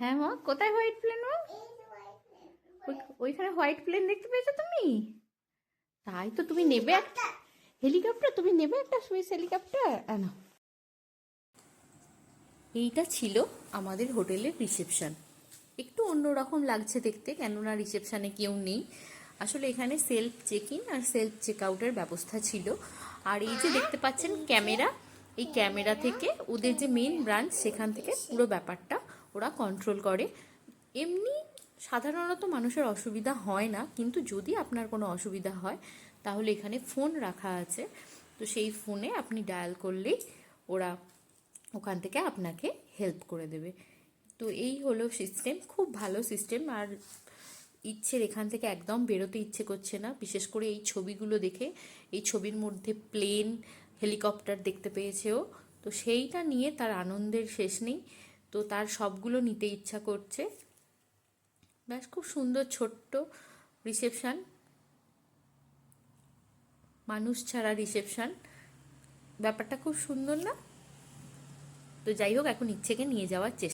হ্যাঁ মা, কোথায় হোয়াইট প্লেন মা? ওইখানে হোয়াইট প্লেন দেখতে পেয়েছো তুমি? তাই তো, তুমি নেবে একটা হেলিকপ্টার? তুমি নেবে একটা সুইস হেলিকপ্টার? না, এইটা ছিল আমাদের হোটেলের রিসেপশন। একটু অন্যরকম লাগছে দেখতে, কেননা রিসেপশনে কেউ নেই। আসলে এখানে সেলফ চেক ইন আর সেলফ চেক আউটের ব্যবস্থা ছিল। আর এই যে দেখতে পাচ্ছেন ক্যামেরা, এই ক্যামেরা থেকে ওদের যে মেন ব্রাঞ্চ, সেখান থেকে পুরো ব্যাপারটা ওরা কন্ট্রোল করে। এমনি সাধারণত মানুষের অসুবিধা হয় না, কিন্তু যদি আপনার কোনো অসুবিধা হয় তাহলে এখানে ফোন রাখা আছে। তো সেই ফোনে আপনি ডায়াল করলেই ওরা ওখান থেকে আপনাকে হেল্প করে দেবে। তো এই হলো সিস্টেম, খুব ভালো সিস্টেম। আর ইচ্ছের এখান থেকে একদম বেরোতে ইচ্ছে করছে না, বিশেষ করে এই ছবিগুলো দেখে। এই ছবির মধ্যে প্লেন, হেলিকপ্টার দেখতে পেয়েছে ও, তো সেইটা নিয়ে তার আনন্দের শেষ নেই। তো তার সবগুলো নিতে ইচ্ছা করছে। ব্যাস, খুব সুন্দর ছোট্ট রিসেপশন, মানুষ ছাড়া রিসেপশন, ব্যাপারটা খুব সুন্দর না? তো যাই হোক, এখন ইচ্ছেকে নিয়ে যাওয়ার চেষ্টা